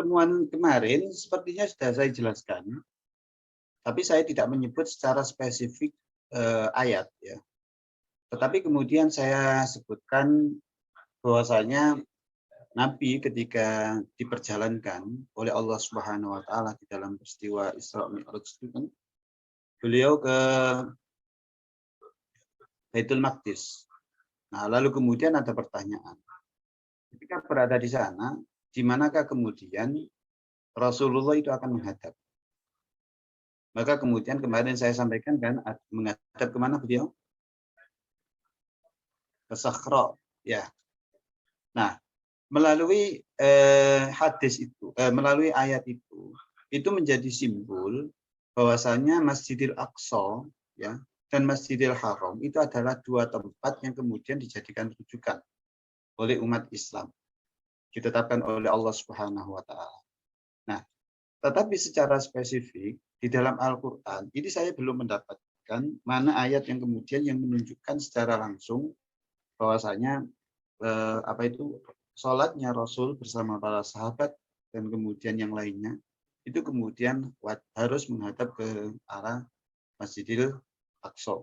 pertemuan kemarin sepertinya sudah saya jelaskan, tapi saya tidak menyebut secara spesifik ayat ya. Tetapi kemudian saya sebutkan bahwasanya Nabi ketika diperjalankan oleh Allah Subhanahu wa taala di dalam peristiwa Isra Mi'raj itu kan beliau ke Baitul Maqdis. Nah, lalu kemudian ada pertanyaan. Ketika berada di sana, di manakah kemudian Rasulullah itu akan menghadap? Maka kemudian kemarin saya sampaikan kan menghadap kemana beliau? Ke Sakhra, ya. Nah, melalui hadis itu, melalui ayat itu menjadi simbol bahwasanya Masjidil Aqsa, ya, dan Masjidil Haram itu adalah dua tempat yang kemudian dijadikan rujukan oleh umat Islam, ditetapkan oleh Allah Subhanahu wa taala. Nah, tetapi secara spesifik di dalam Al-Qur'an ini saya belum mendapatkan mana ayat yang kemudian yang menunjukkan secara langsung bahwasanya sholatnya Rasul bersama para sahabat dan kemudian yang lainnya itu kemudian harus menghadap ke arah Masjidil Aqsa.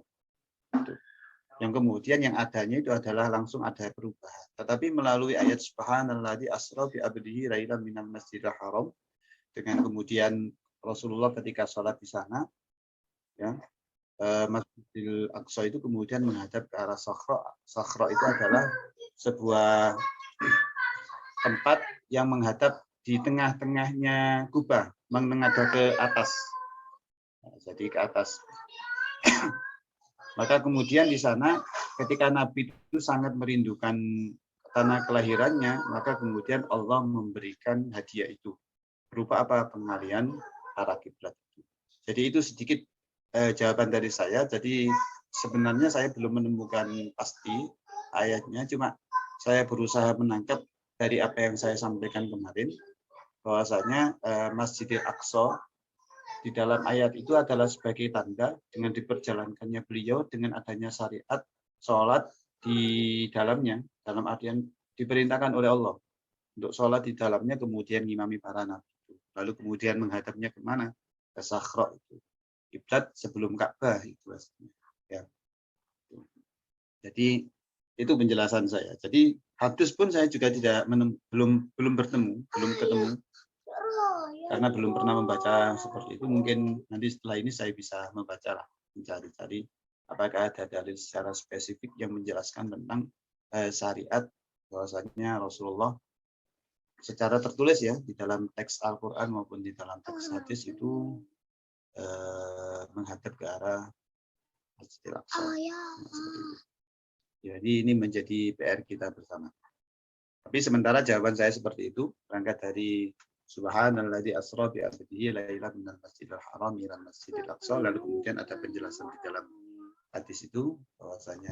Yang kemudian yang adanya itu adalah langsung ada perubahan. Tetapi melalui ayat Subhanalladzi asra bi abdihi lailan minal masjidil haram, dengan kemudian Rasulullah ketika sholat di sana, ya, Masjidil Aqsa itu kemudian menghadap ke arah Sakhra. Sakhra itu adalah sebuah tempat yang menghadap di tengah-tengahnya Kubah, menghadap ke atas. Jadi ke atas. Maka kemudian di sana ketika Nabi itu sangat merindukan tanah kelahirannya, maka kemudian Allah memberikan hadiah itu. Berupa apa? Pengalian arah kiblat. Jadi itu sedikit jawaban dari saya. Jadi sebenarnya saya belum menemukan pasti ayatnya, cuma saya berusaha menangkap dari apa yang saya sampaikan kemarin, bahwasanya Masjidil Aqsa di dalam ayat itu adalah sebagai tanda dengan diperjalankannya beliau dengan adanya syariat sholat di dalamnya, dalam artian diperintahkan oleh Allah untuk sholat di dalamnya, kemudian ngimami para nabi itu. Lalu kemudian menghadapnya kemana? Ke Sakhra itu. Kiblat sebelum Ka'bah itu. Ya. Jadi itu penjelasan saya. Jadi hadis pun saya juga belum ketemu karena belum pernah membaca seperti itu. Mungkin nanti setelah ini saya bisa membaca lah, mencari-cari apakah ada dalil secara spesifik yang menjelaskan tentang syariat bahwasanya Rasulullah secara tertulis ya di dalam teks Al-Quran maupun di dalam teks hadis itu menghadap ke arah Masjidil Aqsa. Jadi ini menjadi PR kita bersama. Tapi sementara jawaban saya seperti itu, berangkat dari Subhanalladzi asra bi abdihi lailan minal masjidil haram ilal masjidil aqsa, lalu kemudian ada penjelasan di dalam hadis itu bahwasanya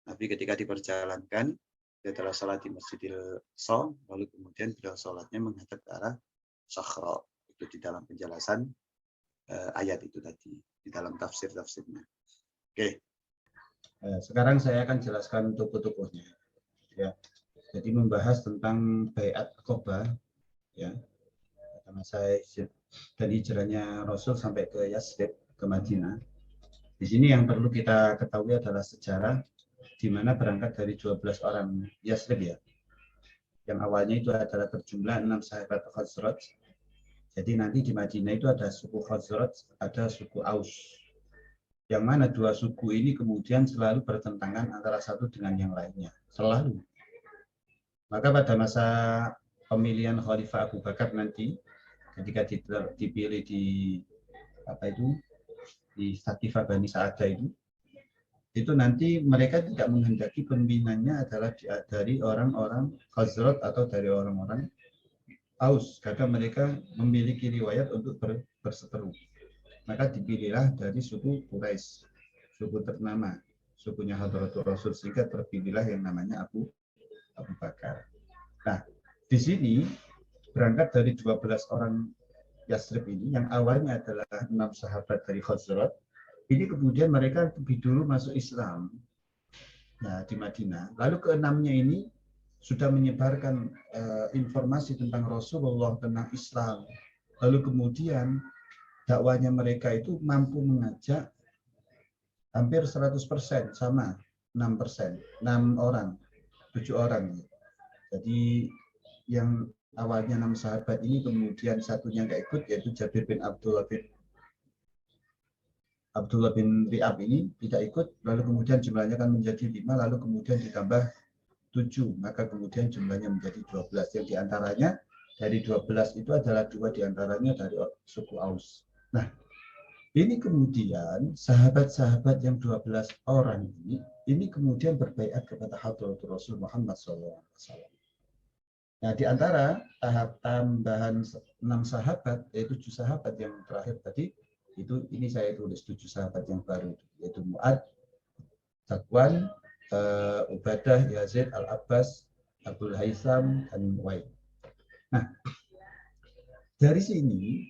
Nabi ketika diperjalankan dia telah salat di Masjidil Aqsa, lalu kemudian beliau salatnya menghadap ke arah Sakhra. Itu di dalam penjelasan ayat itu tadi di dalam tafsir-tafsirnya. Oke. Sekarang saya akan jelaskan tokoh-tokohnya. Ya. Jadi membahas tentang Baiat Aqabah, ya, masa dari hijrahnya Rasul sampai ke Yasrib, ke Madinah. Di sini yang perlu kita ketahui adalah sejarah di mana berangkat dari 12 orang Yasrib ya. Yang awalnya itu adalah berjumlah 6 sahabat Khazraj. Jadi nanti di Madinah itu ada suku Khazraj, ada suku Aus. Yang mana dua suku ini kemudian selalu bertentangan antara satu dengan yang lainnya. Selalu. Maka pada masa pemilihan Khalifah Abu Bakar nanti, ketika dipilih di di Saqifah Bani Sa'adah itu nanti mereka tidak menghendaki pemimpinannya adalah dari orang-orang Khazraj atau dari orang-orang Aus, karena mereka memiliki riwayat untuk berseteru. Maka dipilihlah dari suku Quraisy, suku ternama, sukunya Hadratul Rasul, sehingga terpilihlah yang namanya Abu Bakar. Nah, di sini berangkat dari 12 orang Yasrib ini, yang awalnya adalah 6 sahabat dari Khazraj, ini kemudian mereka lebih dulu masuk Islam, nah, di Madinah. Lalu keenamnya ini sudah menyebarkan informasi tentang Rasulullah, tentang Islam. Lalu kemudian dakwanya mereka itu mampu mengajak hampir 100%, sama 6%, 6 orang, 7 orang. Jadi yang awalnya 6 sahabat ini kemudian satunya nggak ikut, yaitu Jabir bin Abdullah bin Ri'ab ini tidak ikut, lalu kemudian jumlahnya kan menjadi 5, lalu kemudian ditambah 7, maka kemudian jumlahnya menjadi 12. Yang diantaranya dari 12 itu adalah 2 diantaranya dari suku Aus. Nah, ini kemudian sahabat-sahabat yang 12 orang ini kemudian berbaiat kepada Hadratul Rasul Muhammad SAW. Nah, di antara tahap tambahan 6 sahabat, yaitu 7 sahabat yang terakhir tadi, ini saya tulis 7 sahabat yang baru, yaitu Mu'ad, Zakwan, Ubadah, Yazid, Al-Abbas, Abdul Haitham, dan Mu'aid. Nah, dari sini,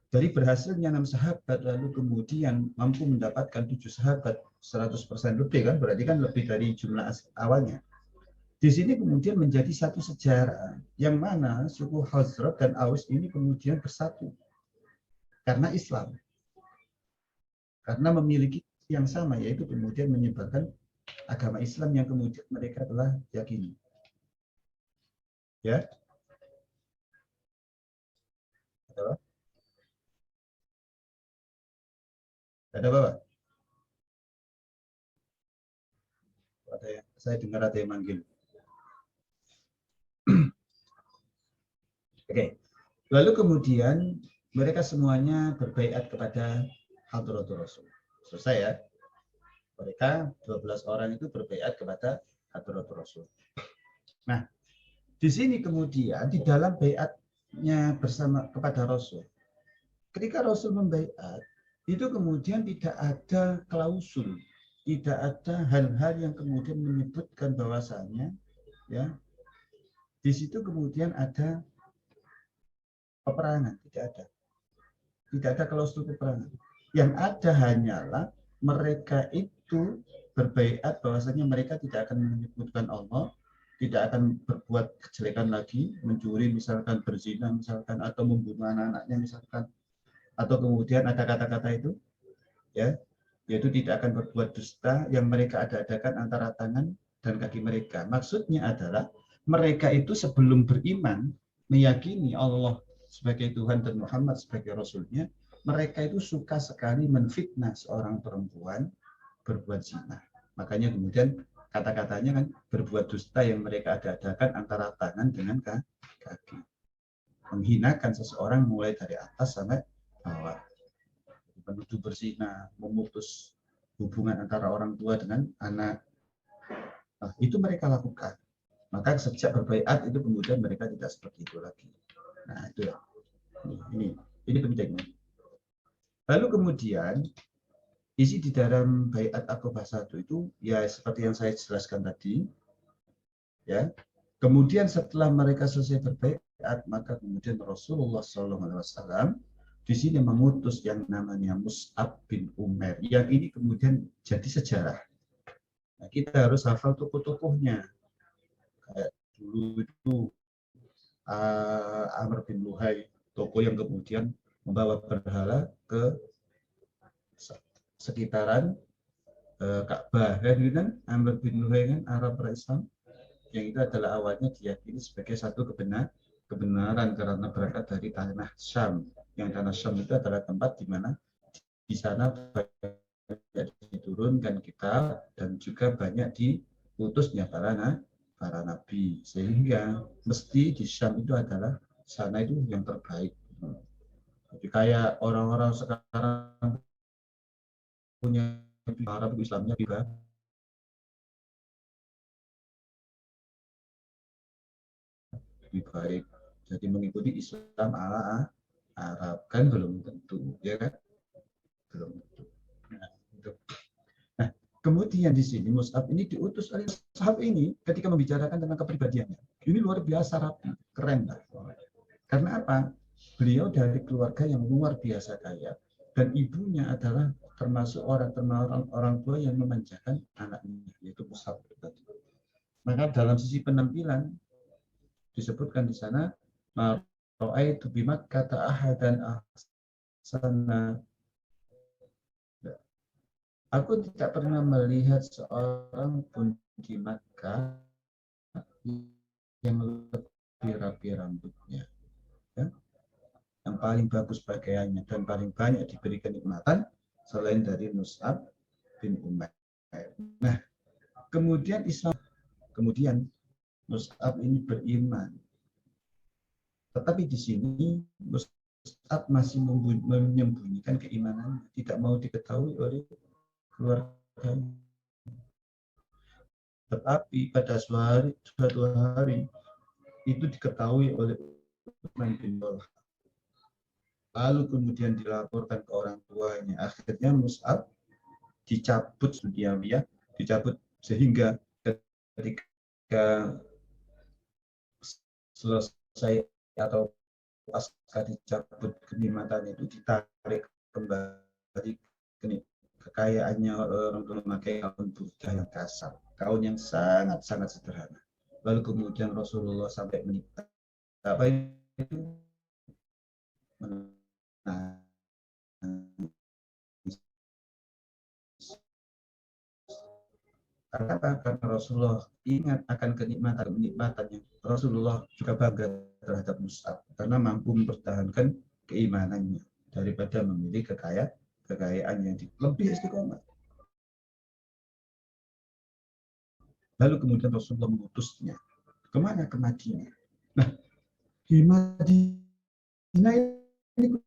dari berhasilnya 6 sahabat, lalu kemudian mampu mendapatkan 7 sahabat, 100% lebih kan, berarti kan lebih dari jumlah awalnya. Di sini kemudian menjadi satu sejarah, yang mana suku Khazraj dan Aus ini kemudian bersatu. Karena Islam. Karena memiliki yang sama, yaitu kemudian menyebarkan agama Islam yang kemudian mereka telah yakini. Ya. Ada Bapak? Saya dengar ada yang manggil. Oke. Lalu kemudian mereka semuanya berbaiat kepada Hadratul Rasul. Selesai ya. Mereka 12 orang itu berbaiat kepada Hadratul Rasul. Nah, di sini kemudian di dalam baiatnya bersama kepada Rasul. Ketika Rasul membaiat, itu kemudian tidak ada klausul, tidak ada hal-hal yang kemudian menyebutkan bahwasannya ya di situ kemudian ada peperangan, tidak ada klausul peperangan. Yang ada hanyalah mereka itu berbaiat bahwasanya mereka tidak akan menyebutkan Allah, tidak akan berbuat kejelekan lagi, mencuri misalkan, berzina misalkan, atau membunuh anak-anaknya misalkan, atau kemudian ada kata-kata itu ya, yaitu tidak akan berbuat dusta yang mereka ada-adakan antara tangan dan kaki mereka. Maksudnya adalah mereka itu sebelum beriman, meyakini Allah sebagai Tuhan dan Muhammad sebagai Rasulnya, mereka itu suka sekali menfitnah seorang perempuan berbuat zina. Makanya kemudian kata-katanya kan berbuat dusta yang mereka ada-adakan antara tangan dengan kaki. Menghinakan seseorang mulai dari atas sampai bawah. Menuduh berzina, memutus hubungan antara orang tua dengan anak. Nah, itu mereka lakukan. Maka sejak berbaiat itu kemudian mereka tidak seperti itu lagi. Nah, itu ya. Ini pentingnya. Lalu kemudian isi di dalam baiat Aqabah 1 itu ya seperti yang saya jelaskan tadi. Ya. Kemudian setelah mereka selesai berbaiat, maka kemudian Rasulullah SAW di sini mengutus yang namanya Mus'ab bin Umair. Yang ini kemudian jadi sejarah. Nah, kita harus hafal tokoh-tokohnya. Kayak dulu itu Amr bin Luhai, tokoh yang kemudian membawa berhala ke sekitaran Ka'bah. Kan Amr bin Luhai kan Arab Islam, yang itu adalah awalnya diyakini sebagai satu kebenaran karena berangkat dari tanah Syam. Yang tanah Syam itu adalah tempat di mana di sana banyak diturunkan kitab dan juga banyak diutusnya para nabi, sehingga mesti di Syam itu adalah sana itu yang terbaik. Jadi kayak orang-orang sekarang punya Arab Islamnya juga lebih baik. Jadi mengikuti Islam ala Arab kan belum tentu, ya kan? Belum tentu. Nah, kemudian di sini Mus'ab ini diutus oleh sahabat ini ketika membicarakan tentang kepribadiannya. Ini luar biasa rapi, keren lah. Karena apa? Beliau dari keluarga yang luar biasa kaya dan ibunya adalah termasuk orang tua yang memanjakan anaknya, yaitu Mus'ab. Maka dalam sisi penampilan disebutkan di sana, ra'aitu bi Makkah ahadan ahsana. Aku tidak pernah melihat seorang pun di Makkah yang lebih rapi rambutnya, ya, yang paling bagus pakaiannya dan paling banyak diberi kenikmatan selain dari Mus'ab bin Umair. Nah, kemudian Mus'ab ini beriman. Tetapi di sini Mus'ab masih menyembunyikan keimanannya, tidak mau diketahui oleh keluarganya. Tetapi pada suatu hari itu diketahui oleh Utsman bin Talha. Lalu kemudian dilaporkan ke orang tuanya. Akhirnya Mus'ab dicabut dicabut sehingga ketika selesai atau pasca dicabut kenikmatan itu ditarik kembali kekayaannya orang tua memakai kaun burdah yang kasar, kaun yang sangat sederhana. Lalu kemudian Rasulullah sampai menikah. Apa itu? Karena apa? Karena Rasulullah ingat akan kenikmatan yang Rasulullah juga bangga terhadap Mus'ab karena mampu mempertahankan keimanannya daripada memiliki kekayaan yang lebih istiqomah. Lalu kemudian Rasulullah mengutusnya kemana? Ke Madinah. Nah, di Madinah ini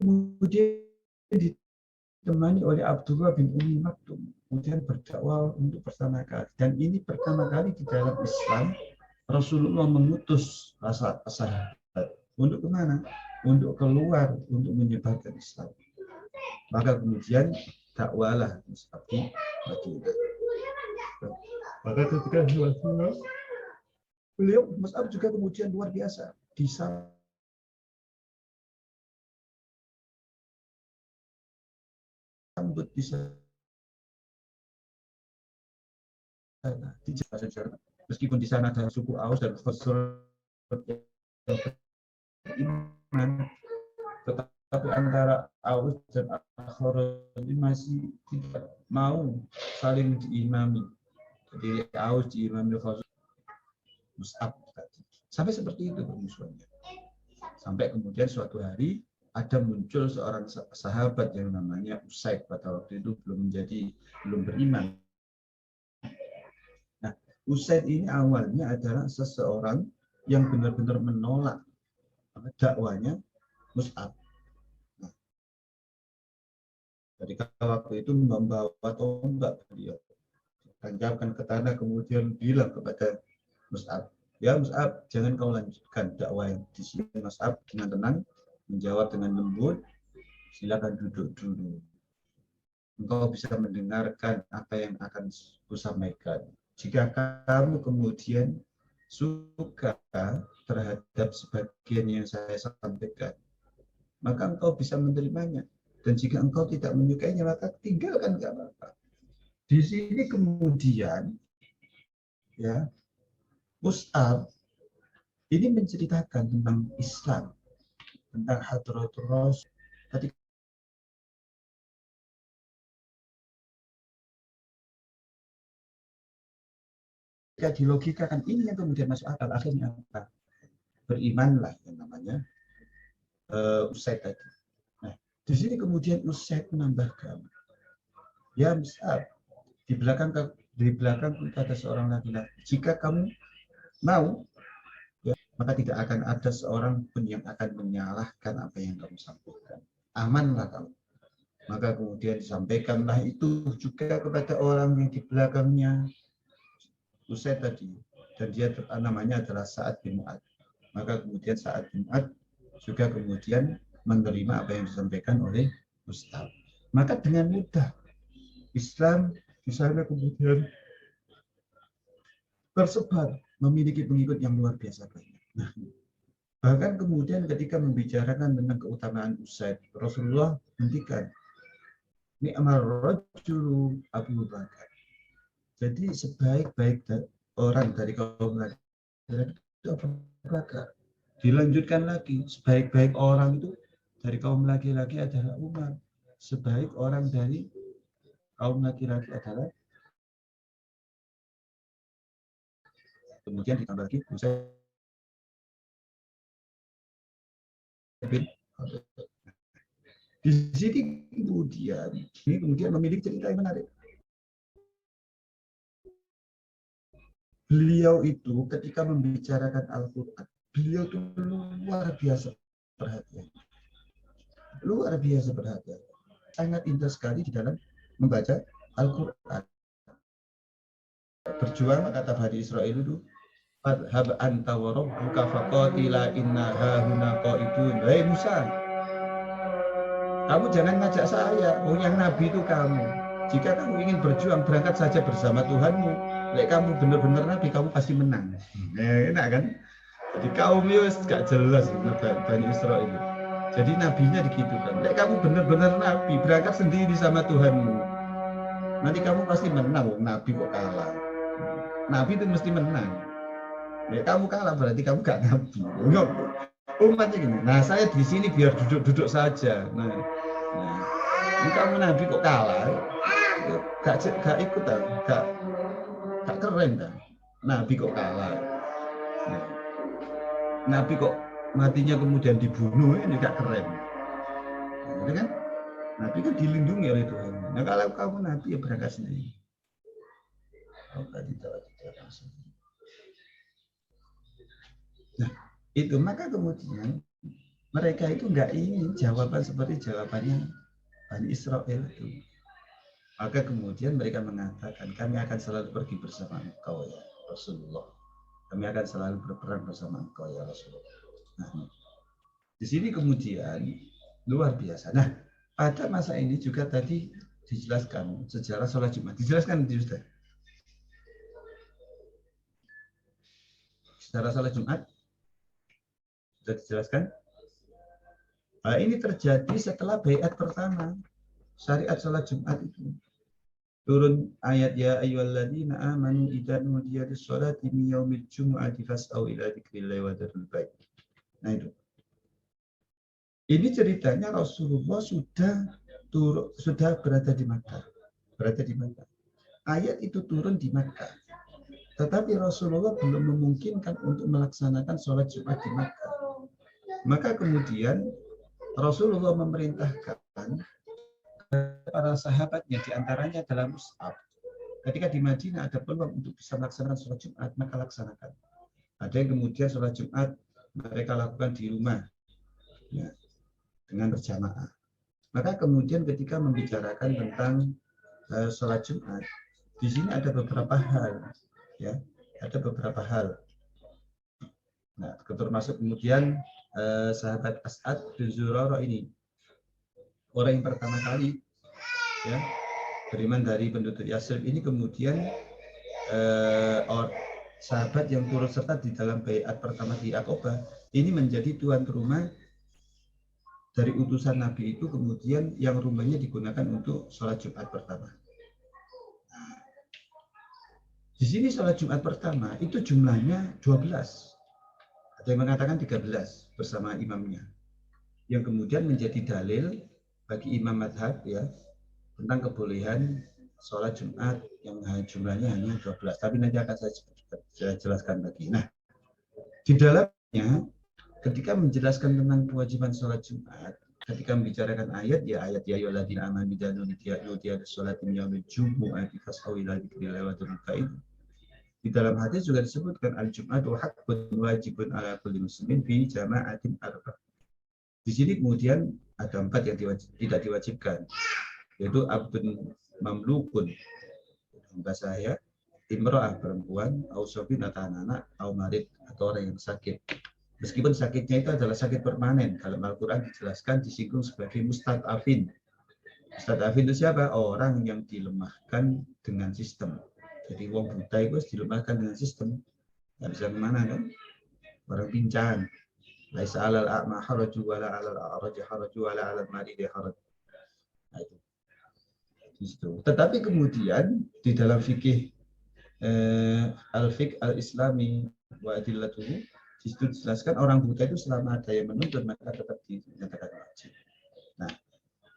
kemudian ditemani oleh Abdullah bin Umi Maktum, kemudian berdakwah untuk pertama kali. Dan ini pertama kali di dalam Islam Rasulullah mengutus sahabat untuk kemana? Untuk keluar, untuk menyebarkan Islam. Maka kemudian dakwalah Mus'ab di Madinah. Maka ketika beliau Mus'ab juga kemudian luar biasa disambut di sana di Jawa. Meskipun di sana ada suku Aus dan Khazraj yang beriman, tetapi antara Aus dan Khazraj ini masih tidak mau saling diimami. Jadi Aus diimami Khazraj, Mus'ab sampai seperti itu permusuhannya. Sampai kemudian suatu hari ada muncul seorang sahabat yang namanya Usaid, pada waktu itu belum beriman. Nah, Usaid ini awalnya adalah seseorang yang benar-benar menolak dakwanya Mus'ab. Nah, ketika waktu itu membawa tombak beliau, tancapkan ke tanah, kemudian bilang kepada Mus'ab, ya Mus'ab, jangan kau lanjutkan dakwah yang di sini. Mus'ab dengan tenang menjawab dengan lembut, silakan duduk dulu. Engkau bisa mendengarkan apa yang akan kusampaikan. Jika kamu kemudian suka terhadap sebagian yang saya sampaikan, maka engkau bisa menerimanya. Dan jika engkau tidak menyukainya, maka tinggalkan, nggak apa-apa. Di sini kemudian, ya, Mus'ab ini menceritakan tentang Islam, tentang Hadratul Rasul. Ketika dilogikakan ini yang kemudian masuk akal, akhirnya apa? Berimanlah yang namanya Usaid tadi. Nah, di sini kemudian Usaid menambahkan, ya Mus'ab, di belakang ada seorang laki-laki. Jika kamu mau, ya, maka tidak akan ada seorang pun yang akan menyalahkan apa yang kamu sampaikan. Amanlah kamu. Maka kemudian disampaikanlah itu juga kepada orang yang di belakangnya Usaid tadi, dan dia namanya adalah Sa'ad bin Mu'adz. Maka kemudian Sa'ad bin Mu'adz juga kemudian menerima apa yang disampaikan oleh Mus'ab. Maka dengan mudah Islam di sana kemudian tersebar, memiliki pengikut yang luar biasa banyak. Nah, bahkan kemudian ketika membicarakan tentang keutamaan Usaid, Rasulullah hentikan, ni'mar rajulu Abu Bakar. Jadi sebaik-baik orang dari kaum laki-laki itu apakah? Dilanjutkan lagi, sebaik-baik orang itu dari kaum laki-laki adalah Umar. Sebaik orang dari kaum laki-laki adalah, kemudian ditambah lagi Usaid bin Khalid. Di sini kemudian memiliki cerita yang menarik. Beliau itu ketika membicarakan Al-Quran, beliau itu luar biasa perhatian. Luar biasa perhatian. Sangat indah sekali di dalam membaca Al-Quran. Berjuang, kata Bani Israel itu, Fadhhab anta wa rabbuka faqatila inna hahuna qa'idun. Hei Musa, kamu jangan ngajak saya, oh yang Nabi itu kamu. Jika kamu ingin berjuang, berangkat saja bersama Tuhanmu. Lek kamu benar-benar Nabi, kamu pasti menang. Enak kan? Jadi kaum itu gak jelas Bani Israel. Jadi nabinya digitukan. Lek kamu benar-benar Nabi, berangkat sendiri sama Tuhanmu. Nanti kamu pasti menang. Nabi kok kalah? Nabi itu mesti menang. Lek kamu kalah berarti kamu gak Nabi. Umatnya gini. Nah saya di sini biar duduk-duduk saja. Nah, ini kamu Nabi kok kalah? Gak ikut gak keren kan? Nabi kok kalah? Nah, Nabi kok matinya kemudian dibunuh, ini gak keren. Gitu kan? Nabi kan dilindungi oleh Tuhan. Nah kalau kamu Nabi ya berangkat sendiri. Nah itu maka kemudian mereka itu nggak ingin jawaban seperti jawabannya Bani Israel itu. Maka kemudian mereka mengatakan, kami akan selalu pergi bersama engkau ya Rasulullah. Kami akan selalu berperang bersama engkau ya Rasulullah. Nah, di sini kemudian luar biasa. Nah, pada masa ini juga tadi dijelaskan sejarah sholat Jumat. Dijelaskan di Ustaz. Sejarah sholat Jumat sudah dijelaskan. Nah, ini terjadi setelah baiat pertama. Syariat sholat Jumat itu turun ayat ya ayyuhalladzina amanu idza nudiya lis-sholati min yaumil jumu'ati fas'au ila dzikrillahi wa dzarul bai'. Nah itu. Ini ceritanya Rasulullah sudah berada di Makkah. Ayat itu turun di Makkah. Tetapi Rasulullah belum memungkinkan untuk melaksanakan sholat Jumat di Makkah. Maka kemudian Rasulullah memerintahkan para sahabatnya, diantaranya adalah Mus'ab. Ketika di Madinah ada peluang untuk bisa melaksanakan sholat Jumat, maka laksanakan. Ada yang kemudian sholat Jumat mereka lakukan di rumah, ya, dengan berjamaah. Maka kemudian ketika membicarakan tentang sholat Jumat, di sini ada beberapa hal, ya, ada beberapa hal. Nah, termasuk kemudian sahabat As'ad bin Zurarah ini orang yang pertama kali, ya, beriman dari penduduk Yasrib ini, kemudian sahabat yang turut serta di dalam baiat pertama di Aqabah ini menjadi tuan rumah dari utusan Nabi itu, kemudian yang rumahnya digunakan untuk sholat Jumat pertama. Di sini sholat Jumat pertama itu jumlahnya 12. Ada yang mengatakan 13 bersama imamnya. Yang kemudian menjadi dalil bagi imam madhab, ya, tentang kebolehan sholat Jumat yang jumlahnya hanya 12. Tapi nanti akan saya jelaskan lagi. Nah, di dalamnya ketika menjelaskan tentang kewajiban sholat Jumat, ketika membicarakan ayat, ya ayat ya ayyuhalladzina amanu idza nudiya lis-sholati min yaumil jumu'ati fas'au ila dzikrillahi wa dzarul bai'. Di dalam hadis juga disebutkan al-Jum'atu haqqun wajibun ala kulli muslimin fi jama'atin arba'ah. Di sini kemudian ada 4 yang tidak diwajibkan, yaitu abdun mamlukun, hamba saya, imra'ah perempuan, au sobin atau anak, au marid atau orang yang sakit. Meskipun sakitnya itu adalah sakit permanen, dalam Al-Quran dijelaskan disinggung sebagai mustad'afin. Mustad'afin itu siapa? Orang yang dilemahkan dengan sistem. Jadi wong buta itu dilemahkan dengan sistem, nggak bisa kemana kan? Orang pincang. Laisa 'alal a'ma haraju wala 'alal a'raj haraju wala 'alal marid haraj. Nah itu. Tetapi kemudian di dalam fikih Al-Fiqh Al-Islami wa Adillatuhu, di situ dijelaskan orang buta itu selama ada yang menuntut maka tetap dinyatakan wajib. Nah,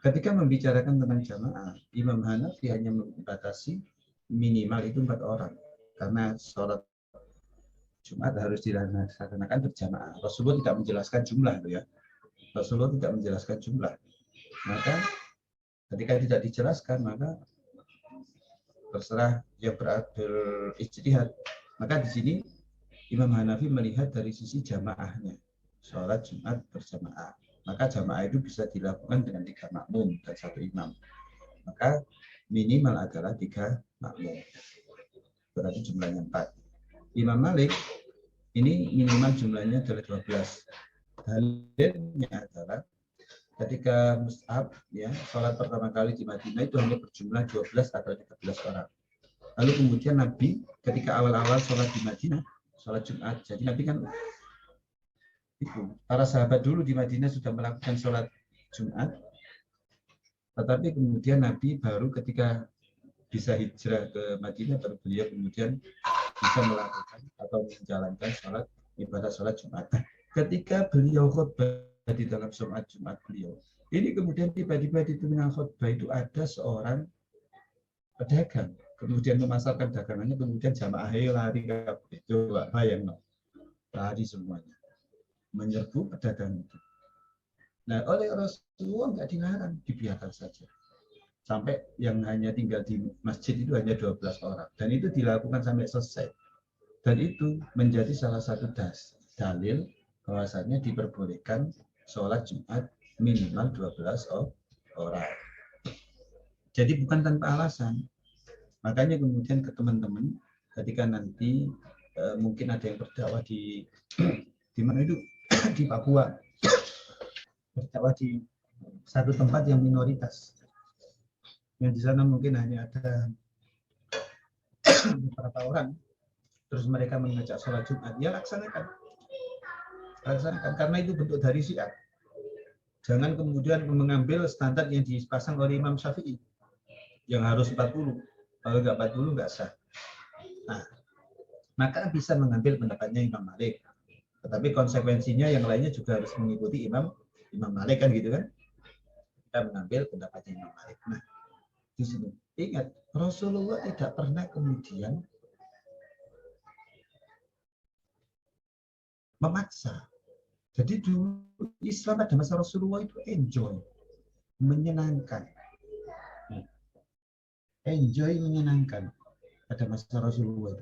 ketika membicarakan tentang jamaah, Imam Hanafi hanya membatasi minimal itu 4 orang karena sholat Jumat harus dilaksanakan berjamaah. Rasulullah tidak menjelaskan jumlah, ya. Rasulullah tidak menjelaskan jumlah. Maka ketika tidak dijelaskan, maka terserah yang berijtihad. Maka di sini Imam Hanafi melihat dari sisi jamaahnya, sholat Jumat berjamaah. Maka jamaah itu bisa dilakukan dengan 3 makmum dan 1 imam. Maka minimal adalah 3 makmum. Berarti jumlahnya 4. Imam Malik ini minimal jumlahnya adalah 12. Dalilnya adalah ketika Mus'ab ya sholat pertama kali di Madinah itu hanya berjumlah 12 atau 13 orang. Lalu kemudian Nabi ketika awal-awal sholat di Madinah, sholat Jumat, jadi Nabi kan itu para sahabat dulu di Madinah sudah melakukan sholat Jumat, tetapi kemudian Nabi baru ketika bisa hijrah ke Madinah baru beliau kemudian bisa melakukan atau menjalankan sholat ibadah sholat Jumat. Ketika beliau khutbah di dalam sholat Jumat beliau, ini kemudian tiba-tiba di tengah khutbah itu ada seorang pedagang, kemudian memasarkan dagangannya, kemudian jamaah lari itu bayang lari semuanya menyerbu pedagang itu. Nah, oleh Rasulullah nggak dilarang, dibiarkan saja. Sampai yang hanya tinggal di masjid itu hanya 12 orang. Dan itu dilakukan sampai selesai. Dan itu menjadi salah satu dalil bahwasanya diperbolehkan sholat Jumat minimal 12 orang. Jadi bukan tanpa alasan. Makanya kemudian ke teman-teman ketika nanti mungkin ada yang berdakwah di mana itu di Papua, berdakwah di satu tempat yang minoritas, yang di sana mungkin hanya ada beberapa orang, terus mereka mengajak sholat Jumat, ya laksanakan karena itu bentuk dari syiar. Jangan kemudian mengambil standar yang dipasang oleh Imam Syafi'i yang harus 40, kalau nggak 40 nggak sah. Nah, maka bisa mengambil pendapatnya Imam Malik, tetapi konsekuensinya yang lainnya juga harus mengikuti Imam Malik kan gitu kan? Kita mengambil pendapatnya Imam Malik. Nah, di sini ingat Rasulullah tidak pernah kemudian memaksa. Jadi dulu Islam pada masa Rasulullah itu enjoy, menyenangkan. Enjoy, menyenangkan pada masa Rasulullah.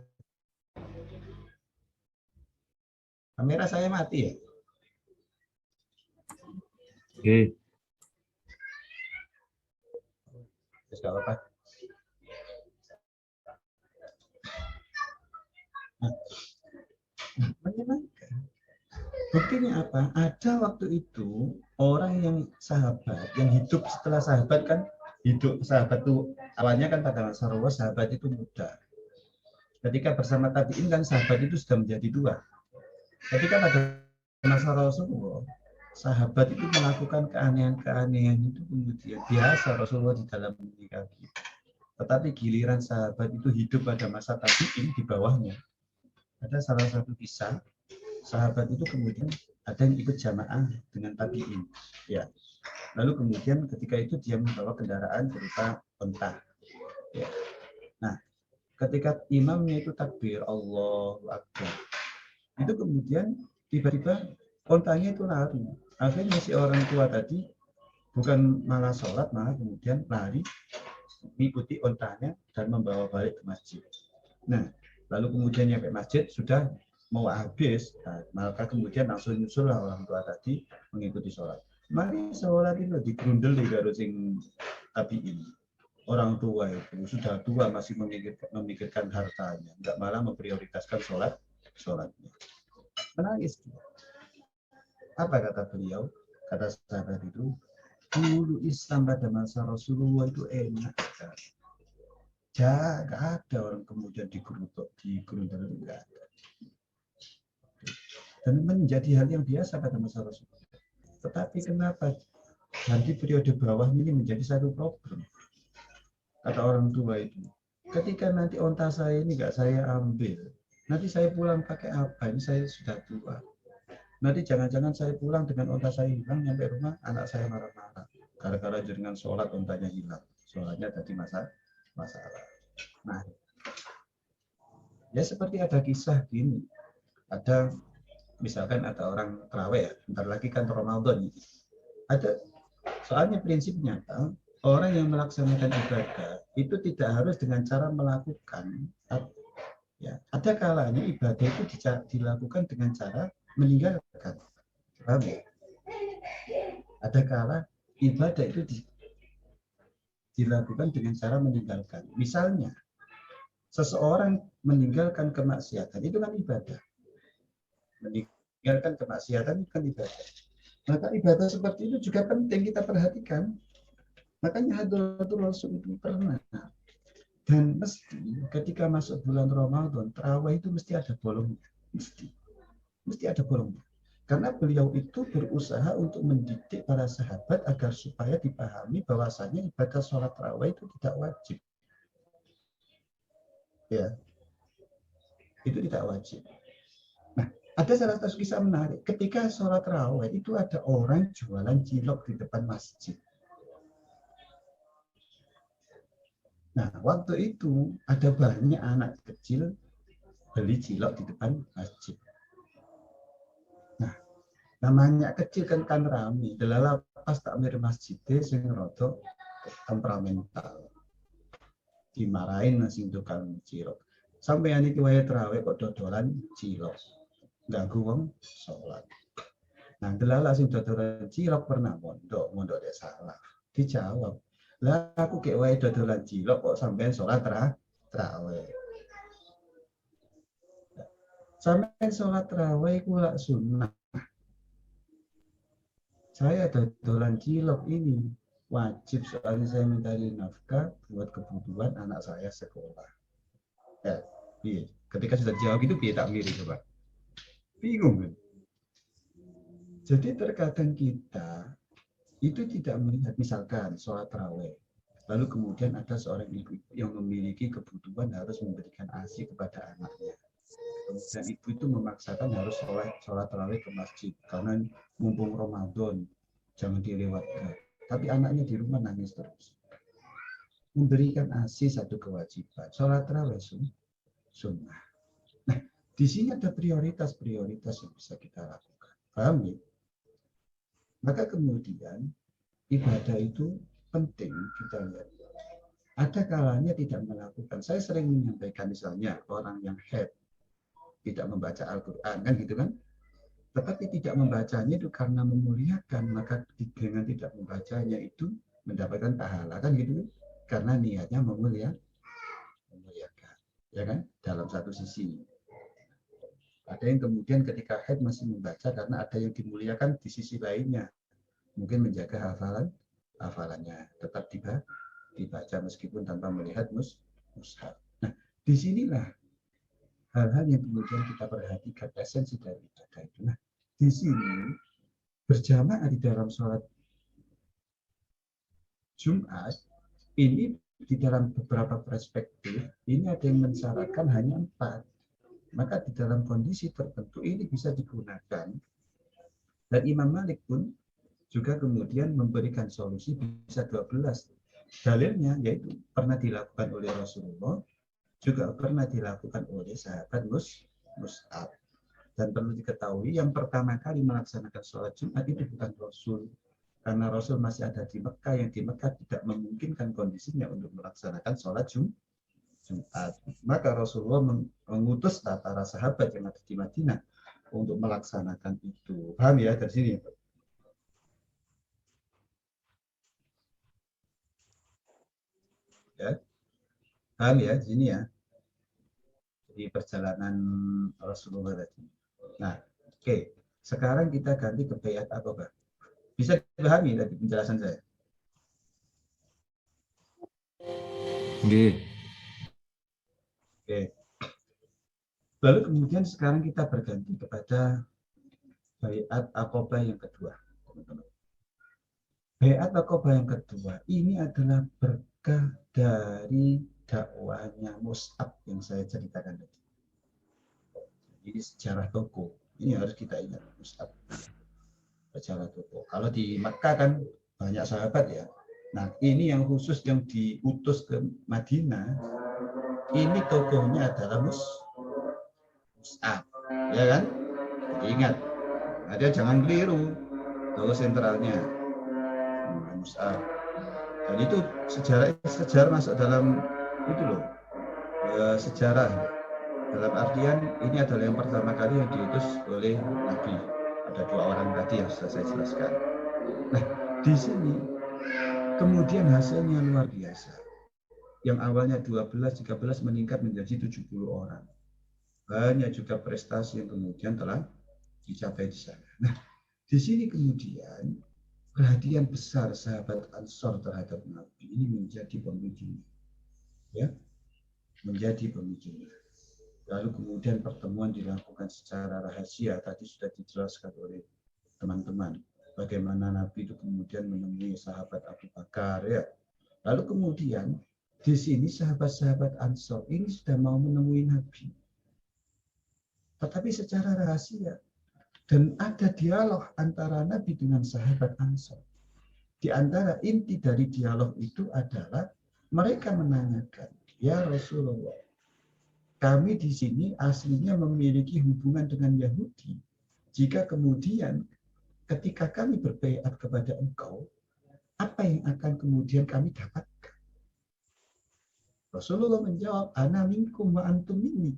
Kamera saya mati ya? Oke. Tidak apa-apa. Nah, menyenangkan. Buktinya apa? Ada waktu itu orang yang sahabat, yang hidup setelah sahabat kan, hidup sahabat itu awalnya kan pada masa Rasulullah sahabat itu muda. Ketika bersama tabi'in kan sahabat itu sudah menjadi tua. Ketika pada masa Rasulullah, sahabat itu melakukan keanehan-keanehan itu kemudian biasa Rasulullah di dalam menyikapi. Tetapi giliran sahabat itu hidup pada masa tabi'in di bawahnya. Ada salah satu kisah, sahabat itu kemudian ada yang ikut jamaah dengan tabi'in. Ya. Lalu kemudian ketika itu dia membawa kendaraan berupa unta. Ya. Nah, ketika imamnya itu takbir Allahu Akbar, itu kemudian tiba-tiba untanya itu lari. Akhirnya si orang tua tadi bukan malah sholat, malah kemudian lari mengikuti untanya dan membawa balik ke masjid. Nah, lalu kemudian nyampe masjid sudah mau habis, nah, maka kemudian langsung nyusul orang tua tadi mengikuti sholat. Mari sholat itu digrundel di karo sing tabi'in. Orang tua itu sudah tua masih memikirkan hartanya, enggak malah memprioritaskan sholatnya. Menangis. Apa kata beliau? Kata sahabat itu, dulu Islam pada masa Rasulullah itu enak sekali. Ya, nggak ada orang kemudian digeruduk, digerundel, enggak ada. Dan menjadi hal yang biasa pada masa Rasulullah. Tetapi kenapa nanti periode bawah ini menjadi satu problem? Kata orang tua itu, ketika nanti onta saya ini nggak saya ambil, nanti saya pulang pakai apa? Ini saya sudah tua. Nanti jangan-jangan saya pulang dengan onta saya hilang, nyampe rumah anak saya marah-marah. Gara-gara dengan sholat ontanya hilang. Sholatnya tadi masalah. Nah, ya seperti ada kisah gini. Ada misalkan ada orang terawih ya, bentar lagi kan Ramadan. Ada soalnya prinsipnya orang yang melaksanakan ibadah itu tidak harus dengan cara melakukan, ya ada kalanya ibadah itu dilakukan dengan cara meninggalkan. Paham ya? Ada kala ibadah itu dilakukan dengan cara meninggalkan. Misalnya seseorang meninggalkan kemaksiatan itu kan ibadah. Meninggalkan kemaksiatan itu kan ibadah. Maka ibadah seperti itu juga penting kita perhatikan. Makanya Hadratul Rasul itu pernah, dan mesti ketika masuk bulan Ramadan, terawih itu mesti ada bolongnya. Mesti ada bolongnya. Karena beliau itu berusaha untuk mendidik para sahabat agar supaya dipahami bahwasanya ibadah sholat terawih itu tidak wajib. Ya, itu tidak wajib. Nah, ada salah satu kisah menarik. Ketika sholat terawih itu ada orang jualan cilok di depan masjid. Nah, waktu itu ada banyak anak kecil beli cilok di depan masjid. Nah, namanya kecil kan rame. Delala pas takmir masjid sing rada temperamental. Dimarahin nasi tukang cilok. Sampai ini kiwaya terawih kok dodolan cilok. Ganggu wong sholat. Nah, delala sing dodolan cilok pernah mondok dia salah. Dijawab. Lah aku kayak wae dodolan cilok kok sampean sholat terawih. Sampean sholat terawih kula sunnah. Saya dodolan cilok ini wajib soalnya saya mencari nafkah buat kebutuhan anak saya sekolah. Ya, iya. Ketika sudah jawab itu dia tak mirip coba. Bingung kan? Jadi terkadang kita itu tidak melihat misalkan sholat tarawih. Lalu kemudian ada seorang ibu yang memiliki kebutuhan harus memberikan ASI kepada anaknya. Kemudian ibu itu memaksakan harus sholat tarawih ke masjid karena mumpung Ramadan jangan dilewatkan. Tapi anaknya di rumah nangis terus. Memberikan ASI satu kewajiban. Sholat tarawih sunnah. Nah, di sini ada prioritas-prioritas yang bisa kita lakukan. Paham ya? Maka kemudian ibadah itu penting kita lihat. Ada kalanya tidak melakukan. Saya sering menyampaikan misalnya orang yang haid tidak membaca Al-Quran kan gitu kan. Tetapi tidak membacanya itu karena memuliakan, maka dengan tidak membacanya itu mendapatkan pahala kan gitu kan. Karena niatnya memuliakan. Ya kan? Dalam satu sisi. Ada yang kemudian ketika haid masih membaca karena ada yang dimuliakan di sisi lainnya. Mungkin menjaga hafalannya tetap dibaca meskipun tanpa melihat mushaf. Nah, disinilah hal-hal yang kemudian kita perhatikan esensi dari ibadah itu. Nah, di sini berjamaah di dalam sholat Jumat ini di dalam beberapa perspektif ini ada yang mensyaratkan hanya 4. Maka di dalam kondisi tertentu ini bisa digunakan. Dan Imam Malik pun juga kemudian memberikan solusi bisa 12. Dalilnya yaitu pernah dilakukan oleh Rasulullah, juga pernah dilakukan oleh sahabat Mus'ab. Dan perlu diketahui yang pertama kali melaksanakan sholat Jumat itu bukan Rasul. Karena Rasul masih ada di Mekah, yang di Mekah tidak memungkinkan kondisinya untuk melaksanakan sholat Jumat. Maka Rasulullah mengutus para sahabat yang ada di Madinah untuk melaksanakan itu. Paham ya dari sini? Ya, paham ya di sini ya. Di perjalanan Rasulullah tadi. Nah, oke. Sekarang kita ganti ke bayat Aqabah. Bisa dipahami tadi penjelasan saya? Oke. Lalu kemudian sekarang kita berganti kepada bayat Aqabah yang kedua, teman-teman. Bayat Aqabah yang kedua ini adalah berkah dari dakwahnya Mus'ab yang saya ceritakan tadi. Ini sejarah toko. Ini harus kita ingat, Mus'ab. Sejarah toko. Kalau di Mekah kan banyak sahabat ya. Nah, ini yang khusus yang diutus ke Madinah, ini tokohnya adalah Mus'ab. Ya kan? Jadi ingat, ada jangan keliru. Tokoh sentralnya Mus'ab. Dan itu sejarah masuk dalam itu loh, sejarah. Dalam artian ini adalah yang pertama kali yang diutus oleh Nabi. Ada 2 orang tadi yang sudah saya jelaskan. Nah, di sini kemudian hasilnya luar biasa. Yang awalnya 12-13 meningkat menjadi 70 orang. Banyak juga prestasi yang kemudian telah dicapai di sana. Nah, di sini kemudian perhatian besar sahabat Ansor terhadap Nabi ini menjadi pemicunya. Ya, menjadi pemicunya. Lalu kemudian pertemuan dilakukan secara rahasia, tadi sudah dijelaskan oleh teman-teman. Bagaimana Nabi itu kemudian menemui sahabat Abu Bakar, ya. Lalu kemudian di sini sahabat-sahabat Ansor ini sudah mau menemui Nabi, tetapi secara rahasia. Dan ada dialog antara Nabi dengan sahabat Ansor. Di antara inti dari dialog itu adalah mereka menanyakan, ya Rasulullah, kami di sini aslinya memiliki hubungan dengan Yahudi. Jika kemudian ketika kami berbaiat kepada engkau, apa yang akan kemudian kami dapatkan? Rasulullah menjawab, ana minkum wa antum minni.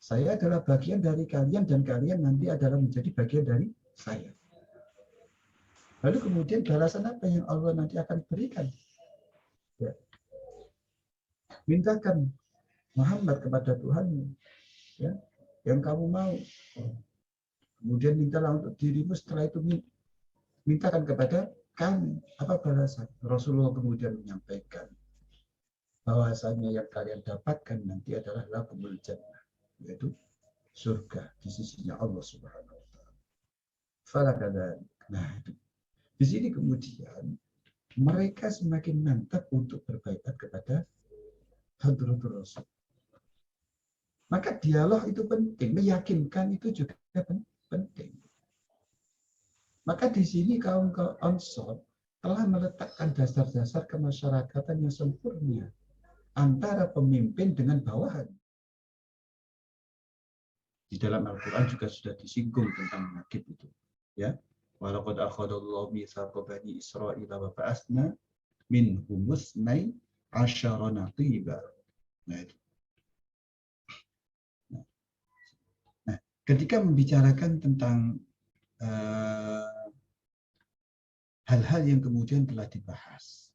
Saya adalah bagian dari kalian dan kalian nanti adalah menjadi bagian dari saya. Lalu kemudian balasan apa yang Allah nanti akan berikan? Ya. Mintakan Muhammad kepada Tuhanmu, ya, yang kamu mau. Kemudian mintalah untuk dirimu, setelah itu mintakan kepada kami. Apa balasan? Rasulullah kemudian menyampaikan bahwasanya yang kalian dapatkan nanti adalah lakumul jannah, yaitu surga di sisinya Allah Subhanahu wa taala. Falakadzalik. Nah, itu. Di sini kemudian mereka semakin mantap untuk berbaiat kepada Hadratul Rasul. Maka dialog itu penting, meyakinkan itu juga penting. Maka di sini kaum Ansor telah meletakkan dasar-dasar kemasyarakatan yang sempurna antara pemimpin dengan bawahan. Di dalam Al-Quran juga sudah disinggung tentang nakib itu. Ya, walaqad akhadallahu mitsaqa bani Israil wa ba'atsna minhum musnai asyara naqiba. Nah, itu. Nah, ketika membicarakan tentang hal-hal yang kemudian telah dibahas,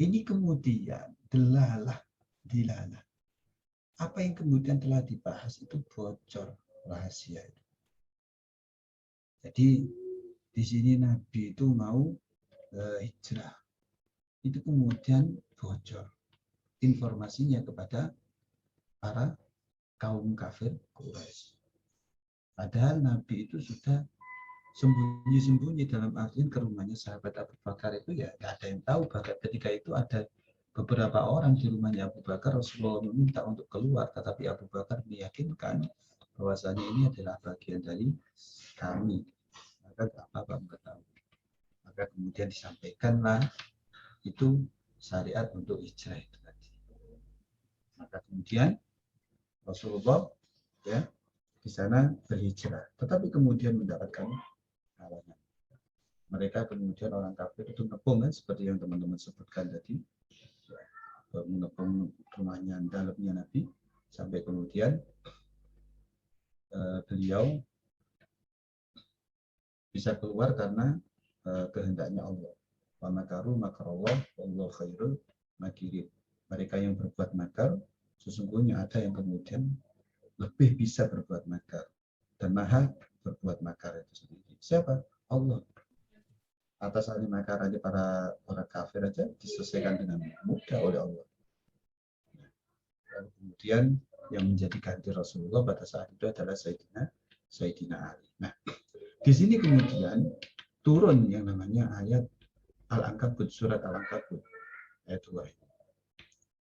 ini kemudian dilalah. Apa yang kemudian telah dibahas itu bocor rahasia itu. Jadi di sini Nabi itu mau hijrah. Itu kemudian bocor informasinya kepada para kaum kafir Quraisy. Padahal Nabi itu sudah sembunyi-sembunyi, dalam artian ke rumahnya sahabat Abu Bakar itu ya nggak ada yang tahu. Bahkan ketika itu ada beberapa orang di rumahnya Abu Bakar, Rasulullah meminta untuk keluar, tetapi Abu Bakar meyakinkan bahwasanya ini adalah bagian dari kami. Maka nggak apa-apa mengetahui. Maka kemudian disampaikanlah itu syariat untuk hijrah itu tadi. Maka kemudian Rasulullah ya di sana berhijrah, tetapi kemudian mendapatkan halangan. Mereka kemudian orang kafir itu ngepung kan, seperti yang teman-teman sebutkan tadi, mengepung rumahnya dalamnya Nabi sampai kemudian beliau bisa keluar karena kehendaknya Allah. Wa makaru makarallah wallahu khairul makirin. Mereka yang berbuat makar, sesungguhnya ada yang kemudian lebih bisa berbuat makar dan maha berbuat makar itu sendiri. Siapa? Allah. Atas ahli makar aja para orang kafir aja diselesaikan dengan mudah oleh Allah. Dan kemudian yang menjadi ganti Rasulullah pada saat itu adalah Sayyidina Ali. Nah, di sini kemudian turun yang namanya ayat Al-Ankabut, surat Al-Ankabut ayat 2.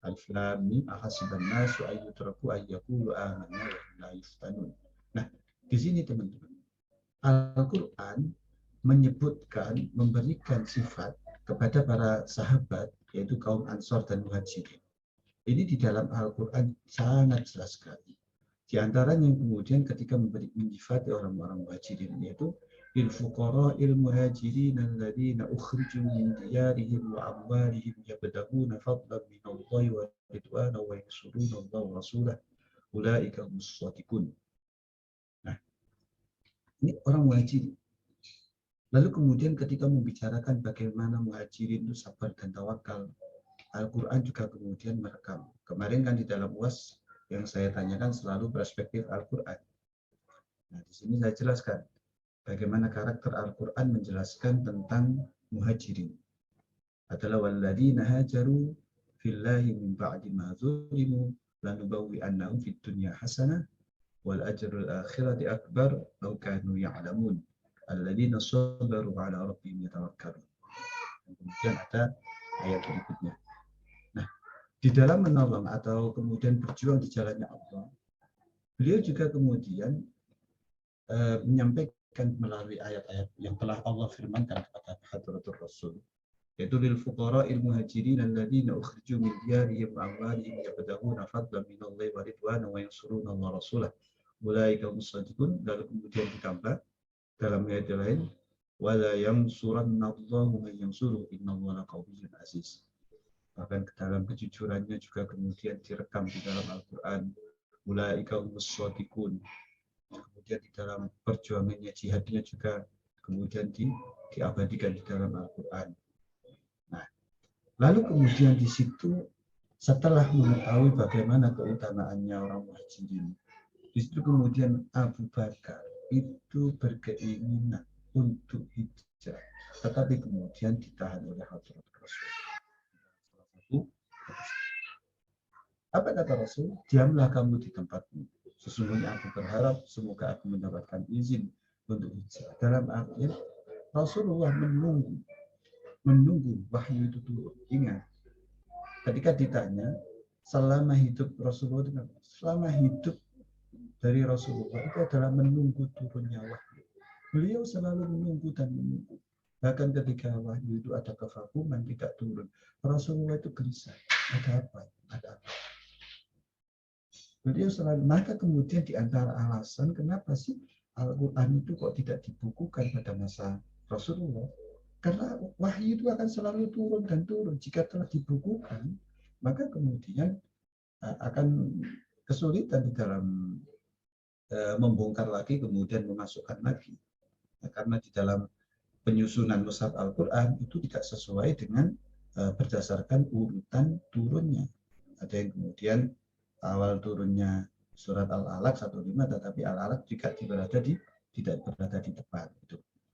Alif Lam Mim ahasiban nasu ayyutraku ayyaqulu amanna wa hum la yuftanun. Nah, di sini teman-teman, Al-Qur'an menyebutkan, memberikan sifat kepada para sahabat, yaitu kaum Ansor dan Muhajirin. Ini di dalam Al-Quran sangat jelas sekali. Di antaranya kemudian ketika menyifati orang-orang Muhajirin, yaitu lil fuqara'il muhajirin alladziina ukhriju min diyarihim wa amwalihim yabtaghuna fadlan minallahi wa ridwana wa yansuruna Allah wa rasulahu ulaika humus shadiqun. Nah, ini orang Muhajirin. Lalu kemudian ketika membicarakan bagaimana Muhajirin itu sabar dan tawakal, Al-Quran juga kemudian merekam. Kemarin kan di dalam UAS yang saya tanyakan selalu perspektif Al-Quran. Nah, di sini saya jelaskan bagaimana karakter Al-Quran menjelaskan tentang Muhajirin. Adalah walladzina hajaru fillahi min ba'di ma zulimu lanubawwi'annahum fid dunya hasanah wal ajrul akhirati akbar law kanu ya'lamun alladzina sabaru 'ala rabbihim yatawakkalun. Kemudian ada ayat berikutnya. Di dalam menolong atau kemudian berjuang di jalannya Allah, beliau juga kemudian menyampaikan melalui ayat-ayat yang telah Allah firmankan kepada Hadratur Rasul, yaitu lil fuqara'il muhajirin alladzina ukhriju min diyarihim wa amwalihim yabtaghuna fadlan minallahi wa ridwana wa yansuruna Allah rasulahu ulaika humus shadiqun. Lalu kemudian ditambah dalam ayat lain, wala yansurannallahu man yansuru innallaha qawiyyun aziz. Bahkan ke dalam kejujurannya juga kemudian direkam di dalam Al-Quran, ulaika humus shadiqun. Kemudian di dalam perjuangannya, jihadnya juga kemudian diabadikan di dalam Al-Quran. Nah, lalu kemudian di situ setelah mengetahui bagaimana keutamaannya orang Muhajirin, di situ kemudian Abu Bakar itu berkeinginan untuk hijrah, tetapi kemudian ditahan oleh Hadratul Rasul. Apa kata Rasul? Diamlah kamu di tempatmu. Sesungguhnya aku berharap semoga aku mendapatkan izin untuk hijrah. Dalam artian Rasulullah menunggu wahyu itu turun. Ingat, ketika ditanya selama hidup Rasulullah, selama hidup dari Rasulullah itu adalah menunggu turunnya wahyu. Beliau selalu menunggu dan menunggu. Bahkan ketika wahyu itu ada kevakuman, tidak turun, Rasulullah itu gelisah. Ada apa? Ada apa? Beliau selalu, maka kemudian di antara alasan kenapa sih Al-Quran itu kok tidak dibukukan pada masa Rasulullah? Karena wahyu itu akan selalu turun dan turun. Jika telah dibukukan, maka kemudian akan kesulitan di dalam membongkar lagi, kemudian memasukkan lagi. Nah, karena di dalam penyusunan mushaf Al-Quran itu tidak sesuai dengan berdasarkan urutan turunnya. Ada yang kemudian awal turunnya surat Al-Alaq 15, tetapi Al-Alaq juga tidak berada di depan.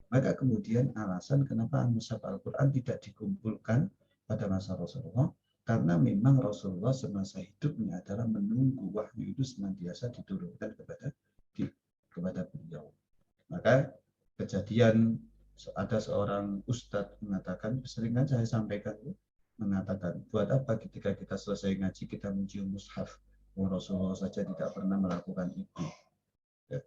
Maka kemudian alasan kenapa mushaf Al-Quran tidak dikumpulkan pada masa Rasulullah, karena memang Rasulullah semasa hidupnya adalah menunggu wahyu itu senantiasa diturunkan kepada beliau. Maka kejadian ada seorang ustadz mengatakan, seringan saya sampaikan, mengatakan, buat apa ketika kita selesai ngaji kita mencium mushaf? Rasulullah saja tidak pernah melakukan itu. Ya.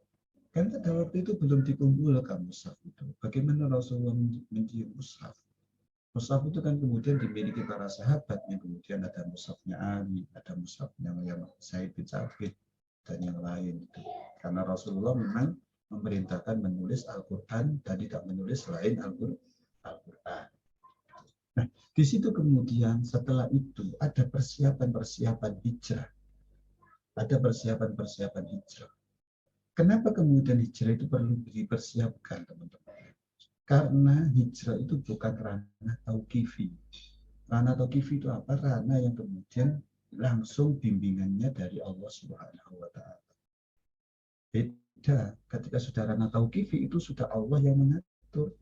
Kan pada waktu itu belum dikumpulkan mushaf itu. Bagaimana Rasulullah mencium mushaf? Mushaf itu kan kemudian dimiliki para sahabatnya, kemudian ada mushafnya Ali, ada mushafnya yang Zaid bin Sabit dan yang lain itu. Karena Rasulullah memang memerintahkan menulis Al-Quran dan tidak menulis selain Al-Quran. Nah, di situ kemudian setelah itu ada persiapan-persiapan hijrah. Ada persiapan-persiapan hijrah. Kenapa kemudian hijrah itu perlu dipersiapkan, teman-teman? Karena hijrah itu bukan ranah tauqifi. Ranah tauqifi itu apa? Ranah yang kemudian langsung bimbingannya dari Allah Subhanahu wa Ta'ala. Beda ketika sudah ranah tauqifi itu sudah Allah yang mengatur.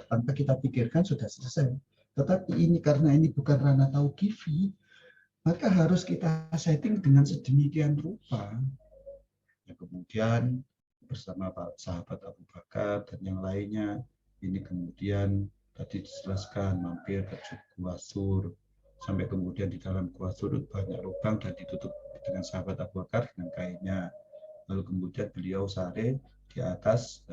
Tanpa kita pikirkan sudah selesai. Tetapi ini karena ini bukan ranah tauqifi, maka harus kita setting dengan sedemikian rupa. Ya, kemudian bersama Pak sahabat Abu Bakar dan yang lainnya, ini kemudian tadi dijelaskan mampir ke Gua Sur, sampai kemudian di dalam gua Thur banyak lubang dan ditutup dengan sahabat Abu Bakar dengan kainnya. Lalu kemudian beliau sare di atas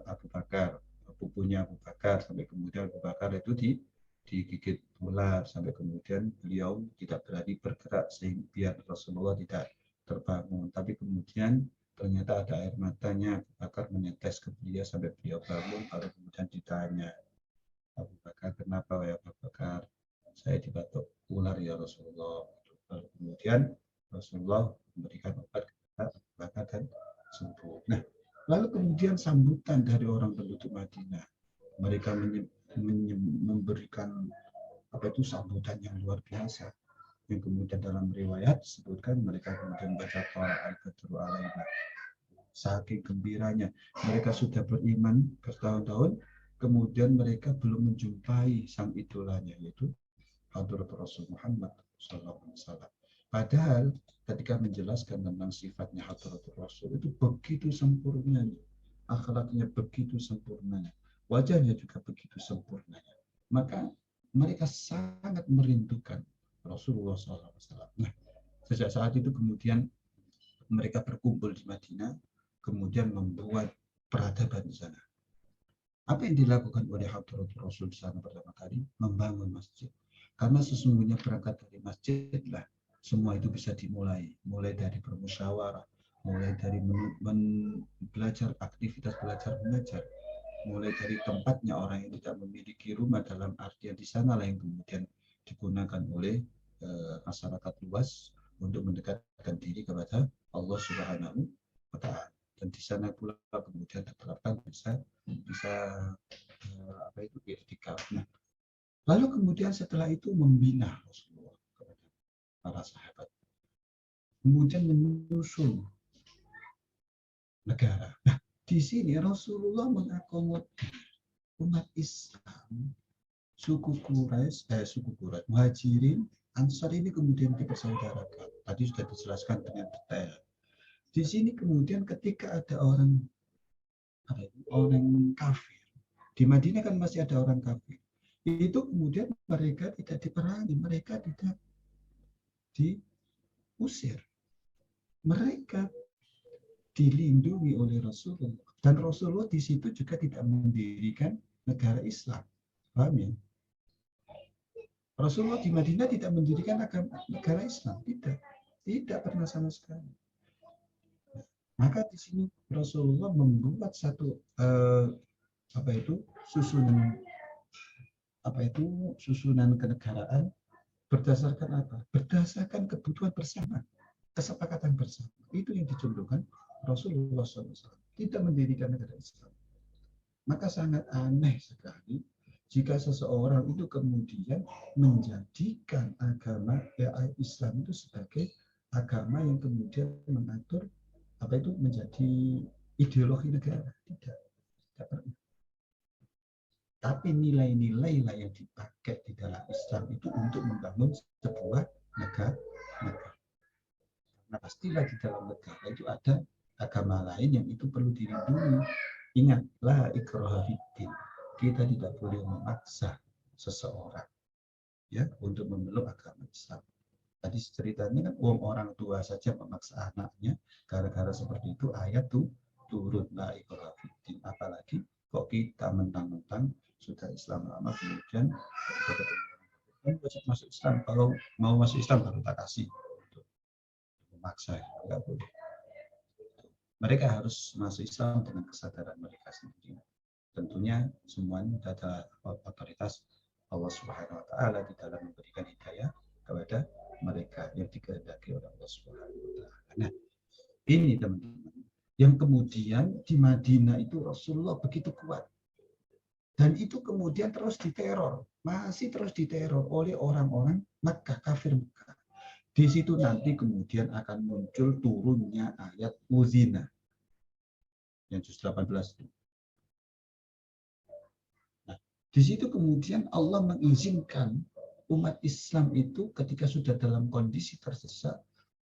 Abu Bakar, pupunya Abu Bakar, sampai kemudian Abu Bakar itu digigit ular, sampai kemudian beliau tidak berani bergerak sehingga biar Rasulullah tidak terbangun. Tapi kemudian ternyata ada air matanya Abu Bakar menetes ke beliau sampai beliau bangun, baru kemudian ditanya, Abu Bakar, kenapa ya Abu Bakar? Saya dibatuk ular ya Rasulullah. Lalu kemudian Rasulullah memberikan obat kepada Abu Bakar dan sembuh. Nah, lalu kemudian sambutan dari orang penduduk Madinah. Mereka memberikan sambutan yang luar biasa. Yang kemudian dalam riwayat disebutkan mereka kemudian baca al-Badru alaina. Saking gembiranya, mereka sudah beriman bertahun-tahun, kemudian mereka belum menjumpai sang idolanya, yaitu Hadrat Rasul Muhammad SAW. Padahal ketika menjelaskan tentang sifatnya Hadrat Rasul itu begitu sempurnanya, akhlaknya begitu sempurnanya, wajahnya juga begitu sempurnanya. Maka mereka sangat merindukan Rasulullah SAW. Nah, sejak saat itu kemudian mereka berkumpul di Madinah, kemudian membuat peradaban di sana. Apa yang dilakukan oleh Hadratul Rasul di sana pertama kali? Membangun masjid. Karena sesungguhnya berangkat dari masjidlah semua itu bisa dimulai. Mulai dari bermusyawarah, mulai dari belajar aktivitas belajar mengajar, mulai dari tempatnya orang yang tidak memiliki rumah dalam artian di sanalah yang kemudian digunakan oleh masyarakat luas untuk mendekatkan diri kepada Allah Subhanahu wa Ta'ala. Dan di sana pula kemudian diterapkan bisa iktikaf. Nah, lalu kemudian setelah itu membina Rasulullah kepada para sahabat. Kemudian menyusun negara. Nah, di sini Rasulullah mengakomodir umat Islam, suku Quraisy, Muhajirin, Ansar ini kemudian dipersaudarakan. Tadi sudah dijelaskan dengan detail. Di sini kemudian ketika ada orang kafir, di Madinah kan masih ada orang kafir, itu kemudian mereka tidak diperangi, mereka tidak diusir, mereka dilindungi oleh Rasulullah. Dan Rasulullah di situ juga tidak mendirikan negara Islam. Paham ya? Rasulullah di Madinah tidak mendirikan negara Islam, tidak pernah sama sekali. Maka di sini Rasulullah membuat satu susunan kenegaraan berdasarkan apa? Berdasarkan kebutuhan bersama, kesepakatan bersama. Itu yang dicontohkan Rasulullah SAW. Tidak mendirikan negara Islam. Maka sangat aneh sekali jika seseorang itu kemudian menjadikan agama Islam itu sebagai agama yang kemudian mengatur menjadi ideologi negara. Tidak pernah. Tapi nilai-nilai yang dipakai di dalam Islam itu untuk membangun sebuah negara. Nah, pastilah di dalam negara itu ada agama lain yang itu perlu dilindungi. Ingatlah ikraha fiddin. Kita tidak boleh memaksa seseorang ya untuk memeluk agama Islam. Tadi ceritanya kan orang tua saja memaksa anaknya, gara-gara seperti itu ayat tuh turun la ikraha fiddin. Apalagi kok kita mentang-mentang sudah Islam lama kemudian wajib masuk Islam, kalau mau masuk Islam baru tak kasih, memaksa, enggak boleh. Mereka harus masuk Islam dengan kesadaran mereka sendiri. Tentunya semuanya ada otoritas Allah Subhanahu wa Ta'ala di dalam memberikan hidayah kepada mereka yang dikehendaki oleh Allah Subhanahu wa Ta'ala. Nah, ini teman-teman yang kemudian di Madinah itu Rasulullah begitu kuat. Dan itu kemudian terus diteror, masih terus diteror oleh orang-orang Makkah, kafir Makkah. Di situ nanti kemudian akan muncul turunnya ayat uzina yang juz 18 itu. Nah, di situ kemudian Allah mengizinkan umat Islam itu ketika sudah dalam kondisi tersesat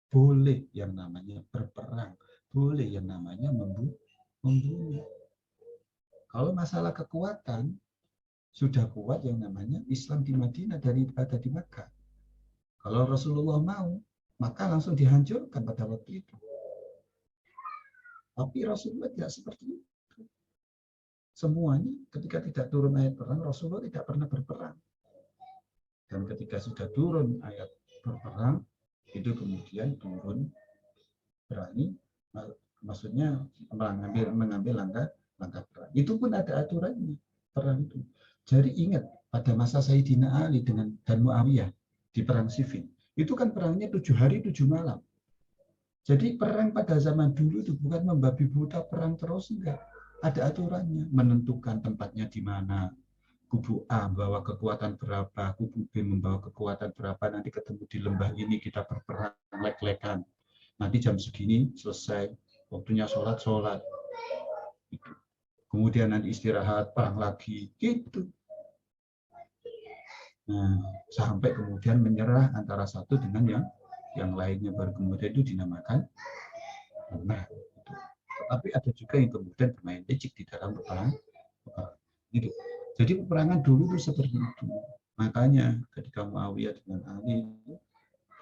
boleh yang namanya berperang, boleh yang namanya membunuh. Kalau masalah kekuatan sudah kuat yang namanya Islam di Madinah daripada di Makkah. Kalau Rasulullah mau, maka langsung dihancurkan pada waktu itu. Tapi Rasulullah tidak seperti itu. Semuanya ketika tidak turun ayat perang, Rasulullah tidak pernah berperang. Dan ketika sudah turun ayat berperang, itu kemudian turun berani, maksudnya mengambil langkah perang. Itu pun ada aturannya perang itu. Jadi ingat pada masa Sayyidina Ali dan Muawiyah di perang Siffin, itu kan perangnya 7 hari 7 malam. Jadi perang pada zaman dulu itu bukan membabi buta perang terus, enggak. Ada aturannya, menentukan tempatnya di mana. Kubu A membawa kekuatan berapa, kubu B membawa kekuatan berapa, nanti ketemu di lembah ini kita berperang lek-lekan. Nanti jam segini selesai, waktunya sholat. Kemudian nanti istirahat, perang lagi, gitu. Nah, sampai kemudian menyerah antara satu dengan yang lainnya, baru kemudian itu dinamakan perang. Tapi ada juga yang kemudian bermain licik di dalam perang. Gitu. Jadi peperangan dulu itu seperti itu. Makanya ketika Muawiyah dengan Ali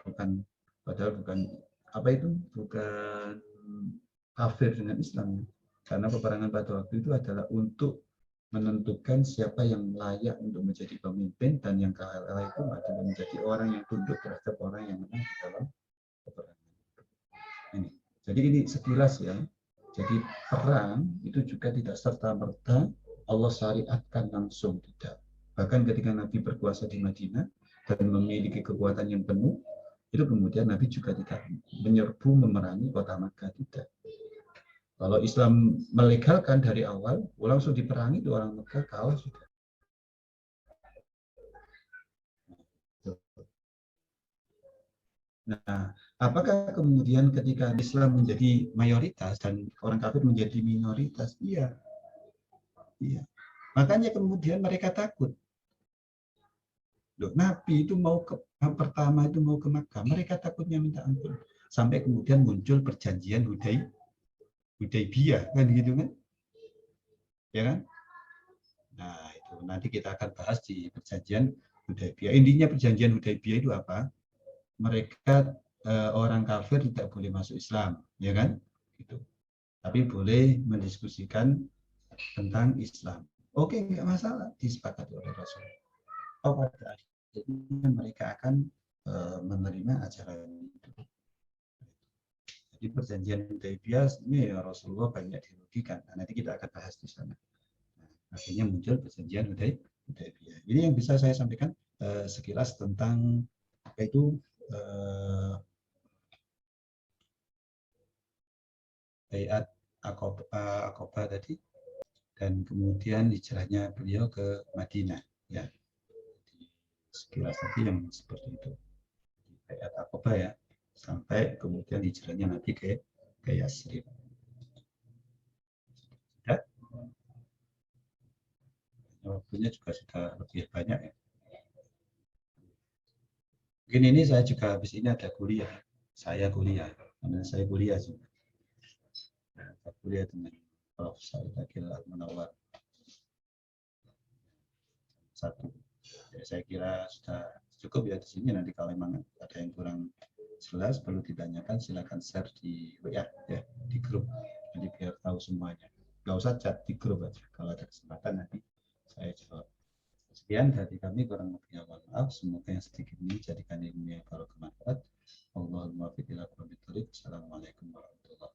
bukan kafir dengan Islam, karena peperangan pada waktu itu adalah untuk menentukan siapa yang layak untuk menjadi pemimpin, dan yang kalah itu adalah menjadi orang yang tunduk terhadap orang yang menang di dalam peperangan. Ini. Jadi ini sekilas ya. Jadi perang itu juga tidak serta-merta Allah syariatkan langsung, tidak. Bahkan ketika Nabi berkuasa di Madinah dan memiliki kekuatan yang penuh, itu kemudian Nabi juga tidak menyerbu memerangi kota Makkah, tidak. Kalau Islam melegalkan dari awal, langsung diperangi itu orang Makkah kalah sudah. Nah, apakah kemudian ketika Islam menjadi mayoritas dan orang kafir menjadi minoritas? Iya. Iya. Makanya kemudian mereka takut. Loh, Nabi itu pertama itu mau ke Makkah, mereka takutnya minta ampun. Sampai kemudian muncul perjanjian Hudaybiyah, kan gitu kan? Ya kan? Nah, itu nanti kita akan bahas di perjanjian Hudaybiyah. Intinya perjanjian Hudaybiyah itu apa? Mereka orang kafir tidak boleh masuk Islam, ya kan? Gitu. Tapi boleh mendiskusikan tentang Islam. Oke, nggak masalah, disepakati oleh Rasulullah. Pada akhirnya mereka akan menerima ajaran itu. Jadi perjanjian Hudaybiyah ini ya Rasulullah banyak dirugikan. Nah, nanti kita akan bahas di sana. Nah, akhirnya muncul perjanjian Hudaybiyah. Ini yang bisa saya sampaikan sekilas tentang apa itu Baiat Aqabah tadi, dan kemudian hijrahnya beliau ke Madinah, ya. Sekilas tadi yang seperti itu. Baiat Aqabah ya, sampai kemudian hijrahnya Nabi ke Yasrib. Ya. Waktunya juga sudah lebih banyak ya. Mungkin ini saya juga habis ini ada kuliah. Saya kuliah juga. Saya kuliah dengan Prof. Said Akil Al-Munawar. Satu. Jadi saya kira sudah cukup ya di sini. Nanti kalau memang ada yang kurang jelas perlu ditanyakan, silakan share di WA ya, di grup. Jadi biar tahu semuanya. Nggak usah chat, di grup aja. Kalau ada kesempatan nanti saya jawab. Sekian dari kami, kurang lebihnya mohon maaf. Semoga yang sedikit ini jadikan ilmu yang bermanfaat. Allahumma fiqh ila. Assalamualaikum warahmatullahi wabarakatuh.